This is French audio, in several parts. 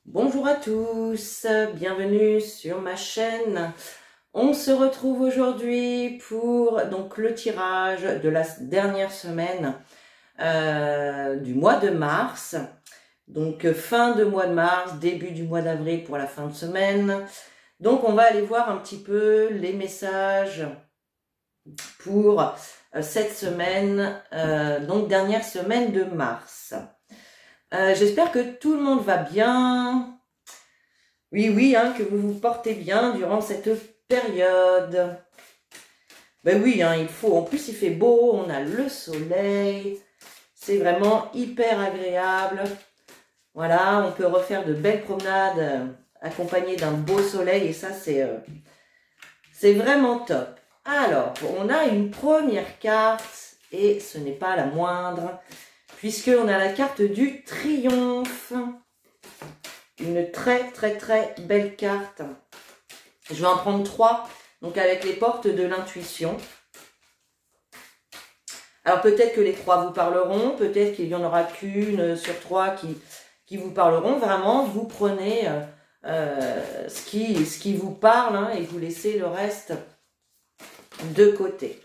Bonjour à tous, bienvenue sur ma chaîne. On se retrouve aujourd'hui pour donc le tirage de la dernière semaine du mois de mars. Donc fin de mois de mars, début du mois d'avril pour la fin de semaine. Donc on va aller voir un petit peu les messages pour cette semaine, donc dernière semaine de mars. J'espère que tout le monde va bien. Oui, hein, que vous vous portez bien durant cette période. Ben oui, hein, il faut. En plus, il fait beau, on a le soleil. C'est vraiment hyper agréable. Voilà, on peut refaire de belles promenades accompagnées d'un beau soleil. Et ça, c'est vraiment top. Alors, on a une première carte. Et ce n'est pas la moindre, puisqu'on a la carte du triomphe. Une très belle carte. Je vais en prendre 3, donc avec les portes de l'intuition. Alors peut-être que les 3 vous parleront, peut-être qu'il n'y en aura qu'une sur 3 qui vous parleront. Vraiment, vous prenez ce qui vous parle, hein, et vous laissez le reste de côté.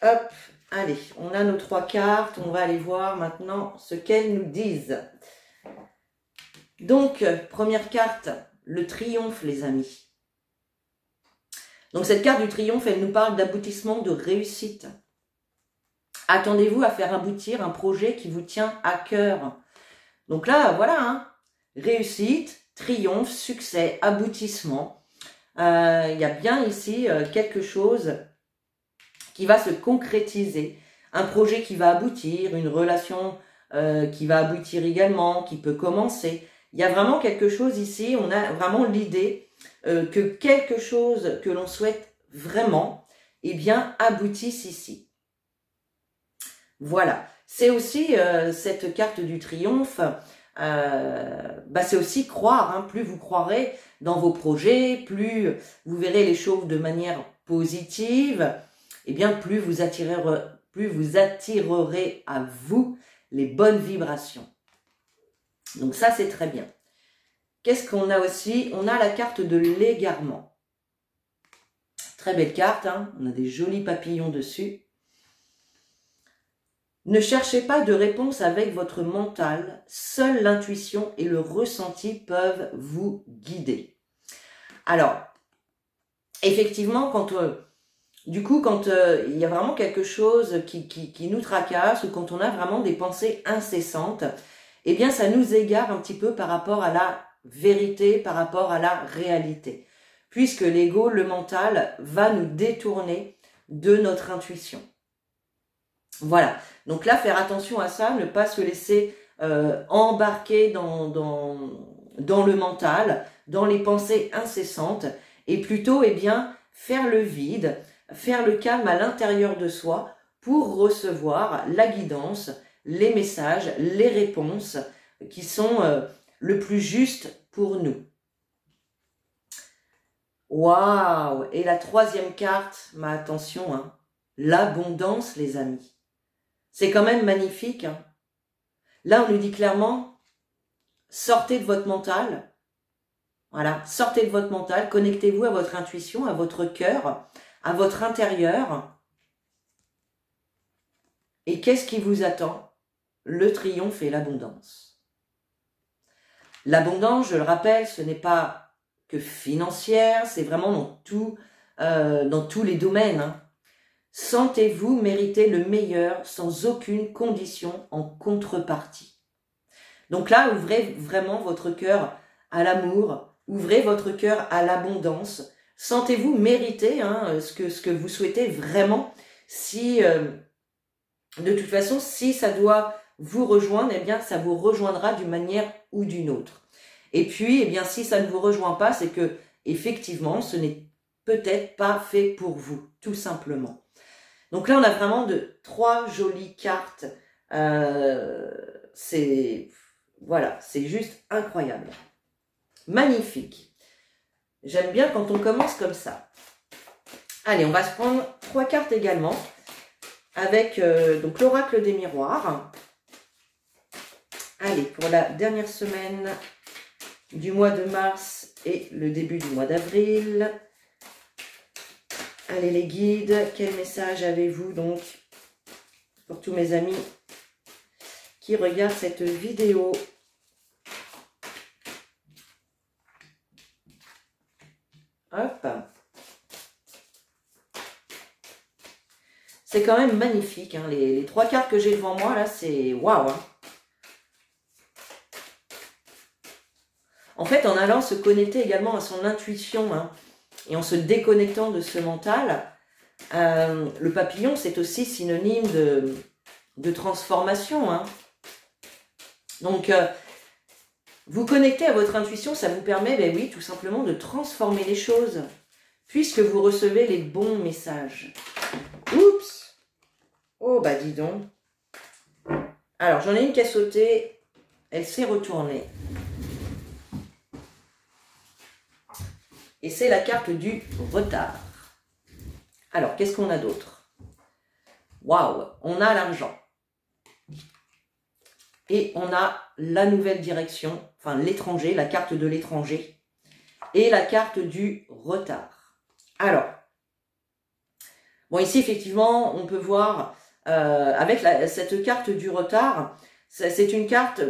Hop, allez, on a nos 3 cartes, on va aller voir maintenant ce qu'elles nous disent. Donc, première carte, le triomphe, les amis. Donc, cette carte du triomphe, elle nous parle d'aboutissement, de réussite. Attendez-vous à faire aboutir un projet qui vous tient à cœur. Donc là, voilà, hein, réussite, triomphe, succès, aboutissement. Il y a bien ici quelque chose qui va se concrétiser. Un projet qui va aboutir, une relation qui va aboutir également, qui peut commencer. Il y a vraiment quelque chose ici, on a vraiment l'idée que quelque chose que l'on souhaite vraiment, eh bien, aboutisse ici. Voilà, c'est aussi cette carte du triomphe, c'est aussi croire, hein. Plus vous croirez dans vos projets, plus vous verrez les choses de manière positive, eh bien, plus vous attirerez à vous les bonnes vibrations. Donc ça, c'est très bien. Qu'est-ce qu'on a aussi? On a la carte de l'égarement. Très belle carte, hein, on a des jolis papillons dessus. Ne cherchez pas de réponse avec votre mental, seule l'intuition et le ressenti peuvent vous guider. Alors, effectivement, quand il y a vraiment quelque chose qui nous tracasse, ou quand on a vraiment des pensées incessantes, eh bien, ça nous égare un petit peu par rapport à la vérité, par rapport à la réalité. Puisque l'ego, le mental, va nous détourner de notre intuition. Voilà. Donc là, faire attention à ça, ne pas se laisser embarquer dans le mental, dans les pensées incessantes, et plutôt, eh bien, faire le vide, faire le calme à l'intérieur de soi pour recevoir la guidance, les messages, les réponses qui sont le plus justes pour nous. Waouh! Et la troisième carte, ma attention, hein, l'abondance, les amis. C'est quand même magnifique, hein. Là, on nous dit clairement, sortez de votre mental. Voilà, sortez de votre mental, connectez-vous à votre intuition, à votre cœur, à votre intérieur. Et qu'est-ce qui vous attend? Le triomphe et l'abondance. L'abondance, je le rappelle, ce n'est pas que financière, c'est vraiment dans tous les domaines, hein. Sentez-vous mériter le meilleur sans aucune condition en contrepartie. Donc là, ouvrez vraiment votre cœur à l'amour, ouvrez votre cœur à l'abondance. Sentez-vous mériter, hein, ce que vous souhaitez vraiment. Si de toute façon, si ça doit vous rejoindre, eh bien, ça vous rejoindra d'une manière ou d'une autre. Et puis, eh bien, si ça ne vous rejoint pas, c'est que effectivement, ce n'est peut-être pas fait pour vous, tout simplement. Donc là, on a vraiment 3 jolies cartes. Voilà, c'est juste incroyable. Magnifique. J'aime bien quand on commence comme ça. Allez, on va se prendre 3 cartes également. Avec donc l'oracle des miroirs. Allez, pour la dernière semaine du mois de mars et le début du mois d'avril. Allez les guides, quel message avez-vous donc pour tous mes amis qui regardent cette vidéo? Hop. C'est quand même magnifique, hein. Les trois cartes que j'ai devant moi, là, c'est waouh, hein. En fait, en allant se connecter également à son intuition, hein, et en se déconnectant de ce mental, le papillon, c'est aussi synonyme de transformation, hein. Donc, vous connecter à votre intuition, ça vous permet, ben oui, tout simplement de transformer les choses, puisque vous recevez les bons messages. Oups! Oh, bah dis donc. Alors, j'en ai une qui a sauté, elle s'est retournée. Et c'est la carte du retard. Alors, qu'est-ce qu'on a d'autre? Waouh! On a l'argent. Et on a la nouvelle direction, enfin l'étranger, la carte de l'étranger. Et la carte du retard. Alors, bon ici effectivement, on peut voir, avec cette carte du retard, c'est une carte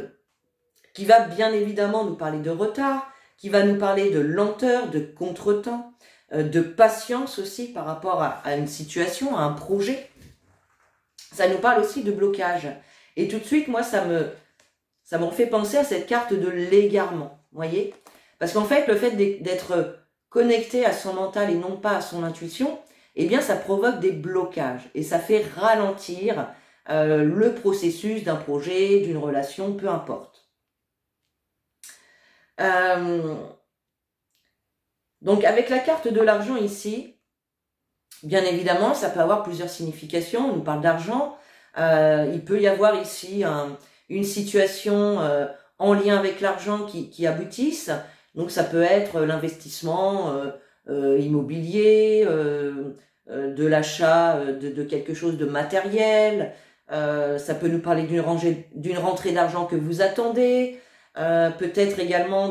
qui va bien évidemment nous parler de retard, qui va nous parler de lenteur, de contretemps, de patience aussi par rapport à une situation, à un projet. Ça nous parle aussi de blocage. Et tout de suite, moi, ça me fait penser à cette carte de l'égarement, vous voyez? Parce qu'en fait, le fait d'être connecté à son mental et non pas à son intuition, eh bien, ça provoque des blocages et ça fait ralentir le processus d'un projet, d'une relation, peu importe. Donc, avec la carte de l'argent ici, bien évidemment, ça peut avoir plusieurs significations. On nous parle d'argent. Il peut y avoir ici une situation en lien avec l'argent qui aboutisse. Donc, ça peut être l'investissement immobilier, de l'achat de quelque chose de matériel. Ça peut nous parler d'une rentrée d'argent que vous attendez. Peut-être également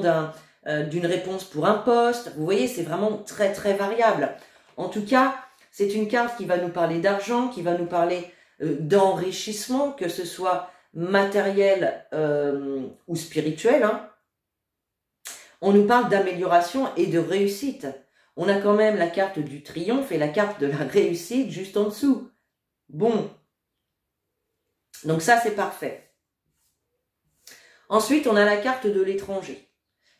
d'une réponse pour un poste. Vous voyez, c'est vraiment très, très variable. En tout cas, c'est une carte qui va nous parler d'argent, qui va nous parler d'enrichissement, que ce soit matériel ou spirituel, hein. On nous parle d'amélioration et de réussite. On a quand même la carte du triomphe et la carte de la réussite juste en dessous. Bon. Donc ça, c'est parfait. Ensuite, on a la carte de l'étranger.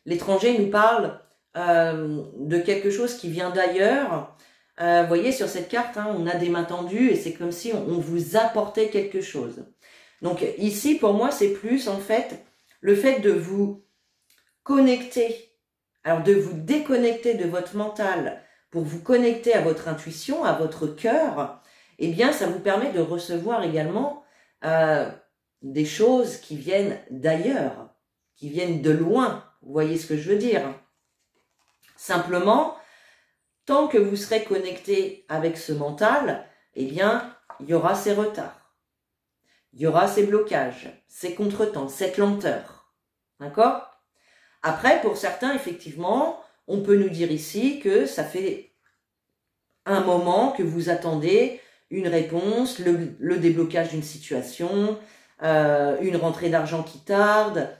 L'étranger nous parle de quelque chose qui vient d'ailleurs. Vous voyez, sur cette carte, hein, on a des mains tendues et c'est comme si on vous apportait quelque chose. Donc ici, pour moi, c'est plus en fait le fait de vous connecter, alors de vous déconnecter de votre mental pour vous connecter à votre intuition, à votre cœur, eh bien, ça vous permet de recevoir également des choses qui viennent d'ailleurs, qui viennent de loin. Vous voyez ce que je veux dire? Simplement, tant que vous serez connecté avec ce mental, eh bien, il y aura ces retards. Il y aura ces blocages, ces contretemps, cette lenteur. D'accord? Après, pour certains, effectivement, on peut nous dire ici que ça fait un moment que vous attendez une réponse, le déblocage d'une situation, une rentrée d'argent qui tarde.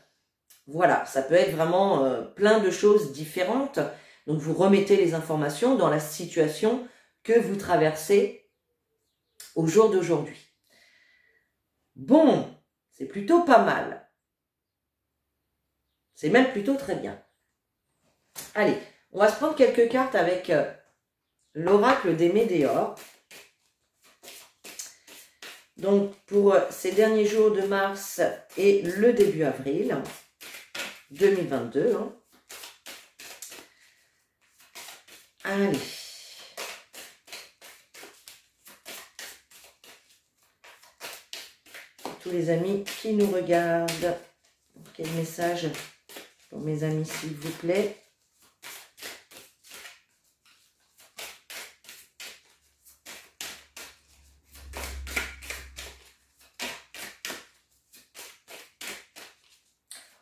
Voilà, ça peut être vraiment plein de choses différentes. Donc, vous remettez les informations dans la situation que vous traversez au jour d'aujourd'hui. Bon, c'est plutôt pas mal. C'est même plutôt très bien. Allez, on va se prendre quelques cartes avec l'oracle des Médéors. Donc, pour ces derniers jours de mars et le début avril 2022. Hein. Allez. Tous les amis qui nous regardent, quel message pour mes amis, s'il vous plaît.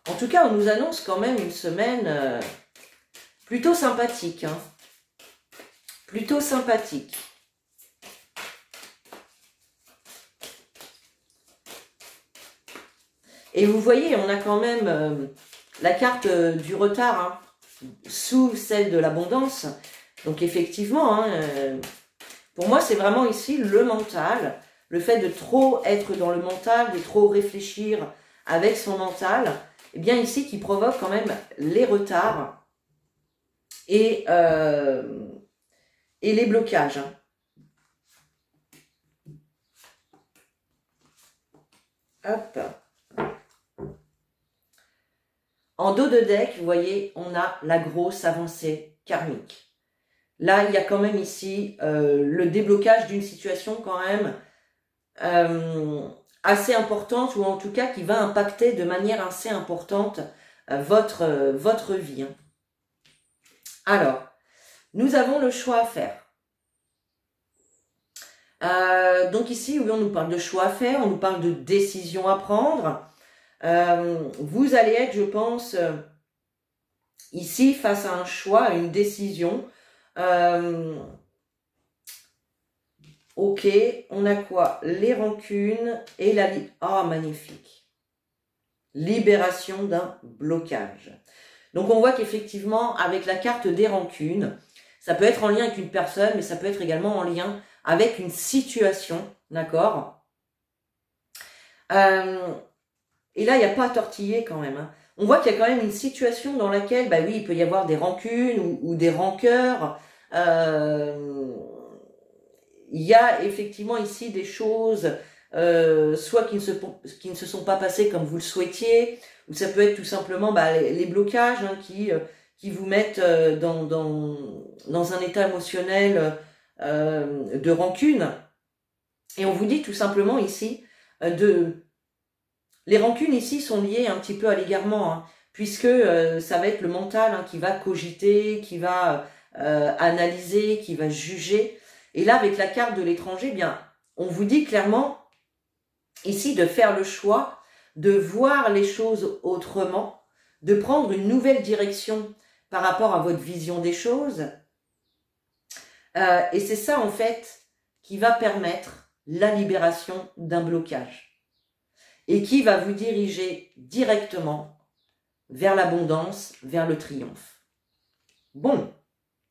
En tout cas, on nous annonce quand même une semaine plutôt sympathique. Hein. Plutôt sympathique. Et vous voyez, on a quand même la carte du retard hein, sous celle de l'abondance. Donc effectivement, hein, pour moi, c'est vraiment ici le mental. Le fait de trop être dans le mental, de trop réfléchir avec son mental. Eh bien ici, qui provoque quand même les retards et les blocages. Hein. Hop. En dos de deck, vous voyez, on a la grosse avancée karmique. Là, il y a quand même ici le déblocage d'une situation quand même assez importante, ou en tout cas qui va impacter de manière assez importante votre vie. Hein. Alors, nous avons le choix à faire. Donc ici, oui, on nous parle de choix à faire, on nous parle de décision à prendre. Vous allez être, je pense, ici face à un choix, à une décision. Ok, on a quoi? Les rancunes et la... Ah, magnifique. Libération d'un blocage. Donc on voit qu'effectivement, avec la carte des rancunes, ça peut être en lien avec une personne, mais ça peut être également en lien avec une situation, d'accord? Et là, il n'y a pas à tortiller quand même. Hein. On voit qu'il y a quand même une situation dans laquelle, bah oui, il peut y avoir des rancunes ou des rancœurs. Il y a effectivement ici des choses, soit qui ne se sont pas passées comme vous le souhaitiez, ou ça peut être tout simplement bah, les blocages hein, qui vous mettent dans un état émotionnel de rancune. Et on vous dit tout simplement ici les rancunes ici sont liées un petit peu à l'égarement, hein, puisque ça va être le mental hein, qui va cogiter, qui va analyser, qui va juger. Et là, avec la carte de l'étranger, bien, on vous dit clairement ici de faire le choix, de voir les choses autrement, de prendre une nouvelle direction par rapport à votre vision des choses. Et c'est ça, en fait, qui va permettre la libération d'un blocage. Et qui va vous diriger directement vers l'abondance, vers le triomphe. Bon,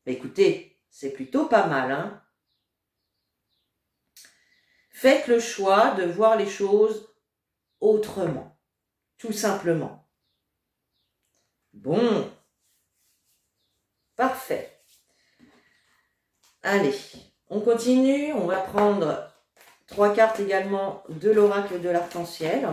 écoutez, c'est plutôt pas mal, hein. Faites le choix de voir les choses autrement, tout simplement. Bon, parfait. Allez, on continue, on va prendre 3 cartes également de l'oracle de l'arc-en-ciel.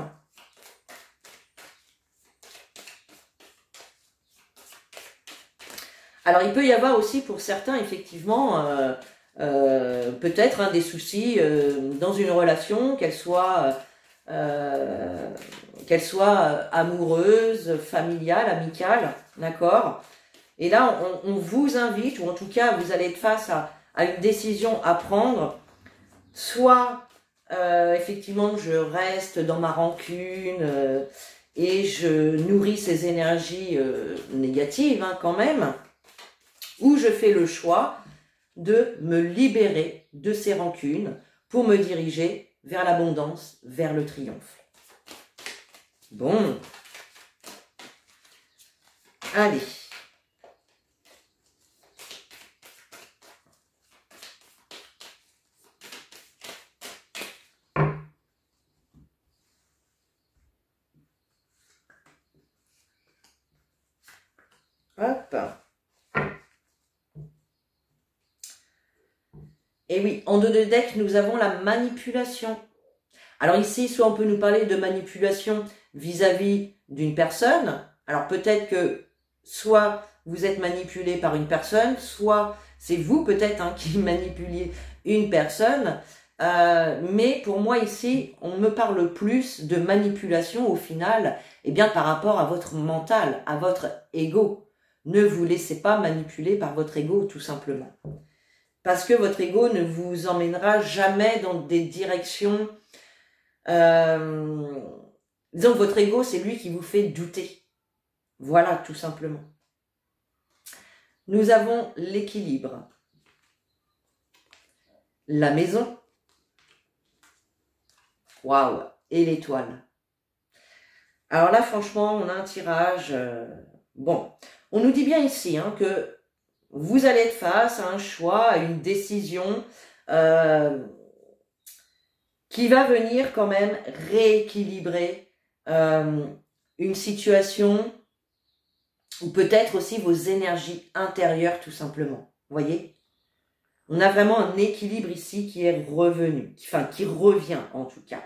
Alors, il peut y avoir aussi pour certains, effectivement, peut-être hein, des soucis dans une relation, qu'elle soit amoureuse, familiale, amicale, d'accord? Et là, on vous invite, ou en tout cas, vous allez être face à une décision à prendre, soit effectivement je reste dans ma rancune et je nourris ces énergies négatives hein, quand même, ou je fais le choix de me libérer de ces rancunes pour me diriger vers l'abondance, vers le triomphe. Bon. Allez. Hop. Et oui, en dos de deck, nous avons la manipulation. Alors ici, soit on peut nous parler de manipulation vis-à-vis d'une personne. Alors peut-être que soit vous êtes manipulé par une personne, soit c'est vous peut-être hein, qui manipuliez une personne. Mais pour moi ici, on me parle plus de manipulation au final, eh bien par rapport à votre mental, à votre ego. Ne vous laissez pas manipuler par votre ego, tout simplement. Parce que votre ego ne vous emmènera jamais dans des directions... disons que votre ego, c'est lui qui vous fait douter. Voilà, tout simplement. Nous avons l'équilibre, la maison, waouh, et l'étoile. Alors là, franchement, on a un tirage. Bon, on nous dit bien ici que vous allez être face à un choix, à une décision qui va venir quand même rééquilibrer une situation ou peut-être aussi vos énergies intérieures tout simplement. Vous voyez? On a vraiment un équilibre ici qui est revenu, enfin qui revient en tout cas.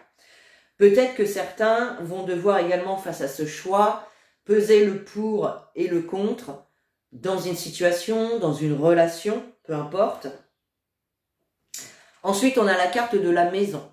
Peut-être que certains vont devoir également face à ce choix peser le pour et le contre dans une situation, dans une relation, peu importe. Ensuite, on a la carte de la maison.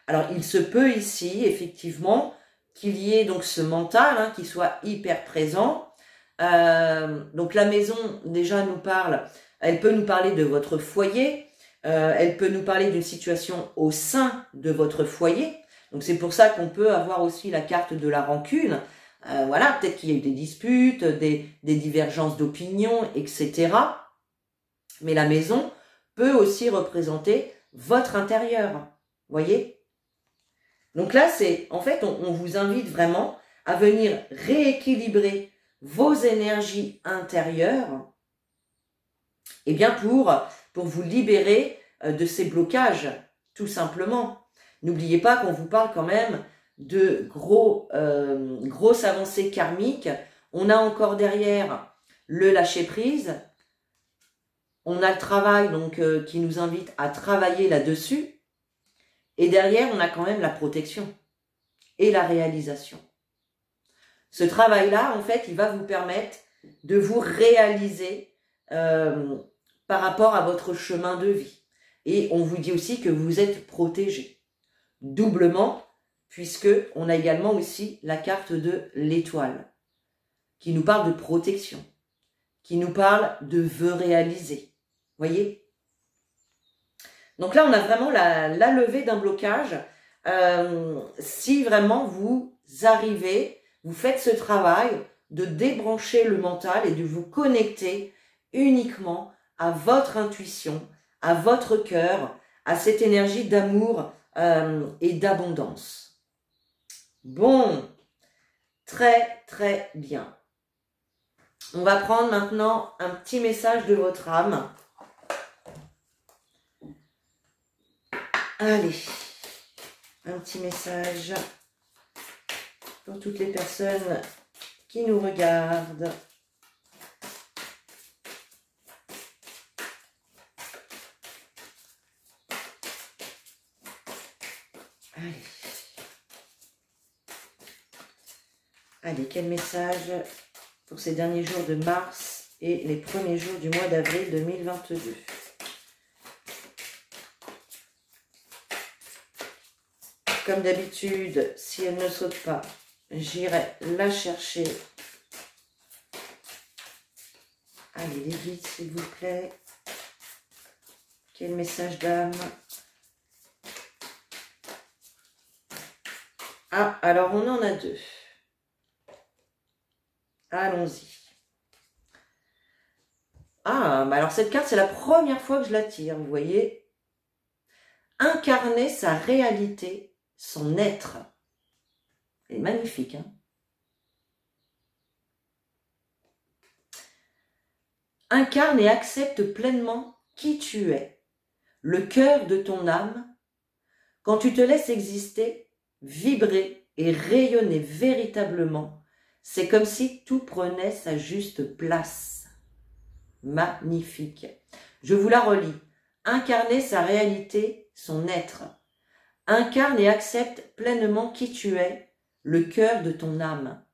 Alors, il se peut ici, effectivement, qu'il y ait donc ce mental qui soit hyper présent. Donc, la maison, déjà, nous parle, elle peut nous parler de votre foyer, elle peut nous parler d'une situation au sein de votre foyer. Donc, c'est pour ça qu'on peut avoir aussi la carte de la rancune. Voilà, peut-être qu'il y a eu des disputes, des divergences d'opinion, etc. Mais la maison peut aussi représenter votre intérieur. Voyez? Donc là, c'est en fait, on vous invite vraiment à venir rééquilibrer vos énergies intérieures et bien pour vous libérer de ces blocages, tout simplement. N'oubliez pas qu'on vous parle quand même de grosses avancées karmiques. On a encore derrière le lâcher-prise. On a le travail donc qui nous invite à travailler là-dessus. Et derrière, on a quand même la protection et la réalisation. Ce travail-là, en fait, il va vous permettre de vous réaliser par rapport à votre chemin de vie. Et on vous dit aussi que vous êtes protégé. Doublement, puisque on a également aussi la carte de l'étoile, qui nous parle de protection, qui nous parle de vœux réalisés. Voyez? Donc là, on a vraiment la levée d'un blocage. Si vraiment vous arrivez, vous faites ce travail de débrancher le mental et de vous connecter uniquement à votre intuition, à votre cœur, à cette énergie d'amour et d'abondance. Bon, très très bien. On va prendre maintenant un petit message de votre âme. Allez, un petit message pour toutes les personnes qui nous regardent. Allez, quel message pour ces derniers jours de mars et les premiers jours du mois d'avril 2022. Comme d'habitude, si elle ne saute pas, j'irai la chercher. Allez, les guides, s'il vous plaît. Quel message d'âme? Ah, alors on en a deux. Allons-y. Ah, bah alors cette carte, c'est la première fois que je la tire, vous voyez. Incarner sa réalité, son être. Elle est magnifique, hein. Incarne et accepte pleinement qui tu es, le cœur de ton âme. Quand tu te laisses exister, vibrer et rayonner véritablement, c'est comme si tout prenait sa juste place. Magnifique. Je vous la relis. Incarner sa réalité, son être. Incarne et accepte pleinement qui tu es, le cœur de ton âme.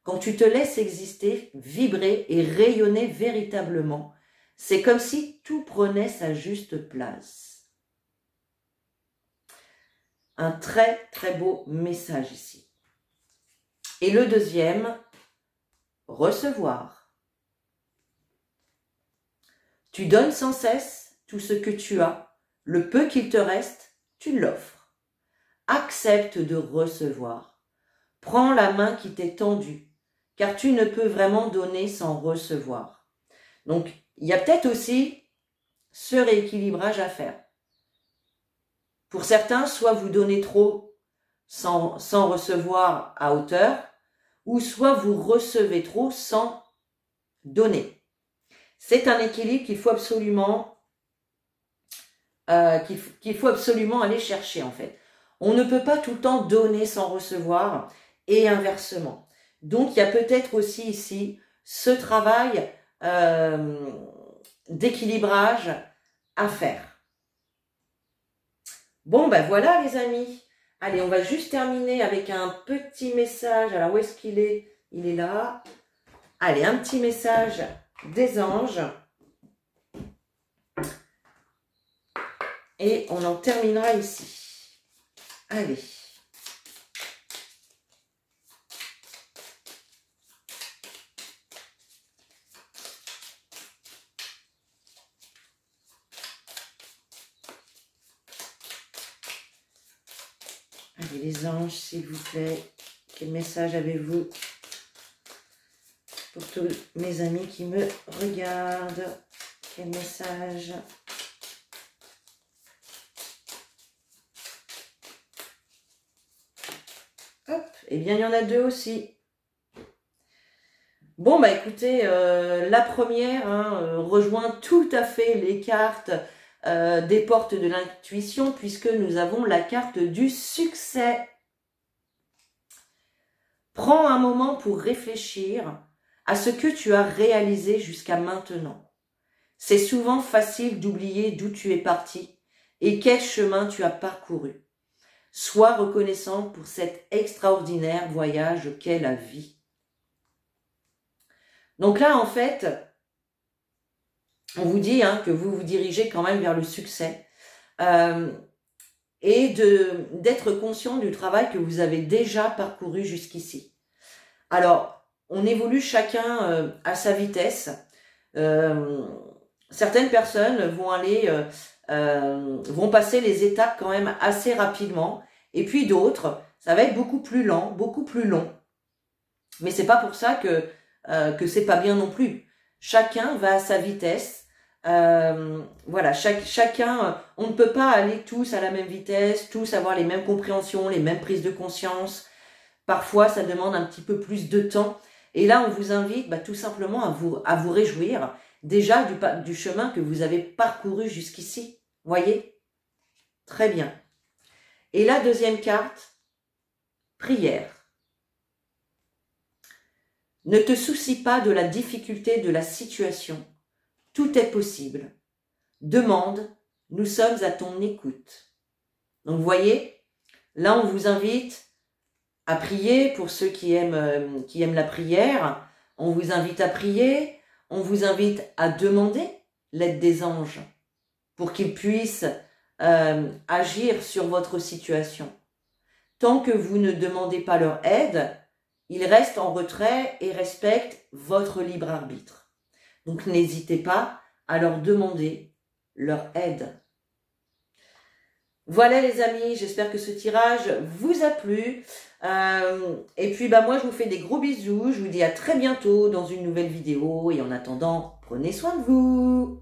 Quand tu te laisses exister, vibrer et rayonner véritablement, c'est comme si tout prenait sa juste place. Un très très beau message ici. Et le deuxième, recevoir. Tu donnes sans cesse tout ce que tu as, le peu qu'il te reste, tu l'offres. Accepte de recevoir. Prends la main qui t'est tendue, car tu ne peux vraiment donner sans recevoir. Donc, il y a peut-être aussi ce rééquilibrage à faire. Pour certains, soit vous donnez trop sans recevoir à hauteur, ou soit vous recevez trop sans donner. C'est un équilibre qu'il faut absolument aller chercher en fait. On ne peut pas tout le temps donner sans recevoir et inversement. Donc, il y a peut-être aussi ici ce travail d'équilibrage à faire. Bon, ben voilà les amis. Allez, on va juste terminer avec un petit message. Alors, où est-ce qu'il est? Il est là. Allez, un petit message des anges. Et on en terminera ici. Allez. Allez, les anges, s'il vous plaît. Quel message avez-vous pour tous mes amis qui me regardent? Quel message? Hop, eh bien, il y en a deux aussi. Bon, bah écoutez, la première rejoint tout à fait les cartes des portes de l'intuition, puisque nous avons la carte du succès. Prends un moment pour réfléchir à ce que tu as réalisé jusqu'à maintenant. C'est souvent facile d'oublier d'où tu es parti et quel chemin tu as parcouru. Sois reconnaissant pour cet extraordinaire voyage qu'est la vie. Donc là, en fait, on vous dit que vous vous dirigez quand même vers le succès et d'être conscient du travail que vous avez déjà parcouru jusqu'ici. Alors, on évolue chacun à sa vitesse. Certaines personnes vont passer les étapes quand même assez rapidement, et puis d'autres, ça va être beaucoup plus lent, beaucoup plus long. Mais c'est pas pour ça que c'est pas bien non plus. Chacun va à sa vitesse. Voilà, chacun, on ne peut pas aller tous à la même vitesse, tous avoir les mêmes compréhensions, les mêmes prises de conscience. Parfois, ça demande un petit peu plus de temps. Et là, on vous invite tout simplement à vous réjouir déjà du chemin que vous avez parcouru jusqu'ici. Voyez? Très bien. Et la deuxième carte, prière. Ne te soucie pas de la difficulté de la situation. Tout est possible. Demande, nous sommes à ton écoute. Donc, vous voyez, là, on vous invite à prier pour ceux qui aiment la prière. On vous invite à prier. On vous invite à demander l'aide des anges pour qu'ils puissent agir sur votre situation. Tant que vous ne demandez pas leur aide, ils restent en retrait et respectent votre libre arbitre. Donc, n'hésitez pas à leur demander leur aide. Voilà les amis, j'espère que ce tirage vous a plu. Et puis moi je vous fais des gros bisous, je vous dis à très bientôt dans une nouvelle vidéo et en attendant, prenez soin de vous.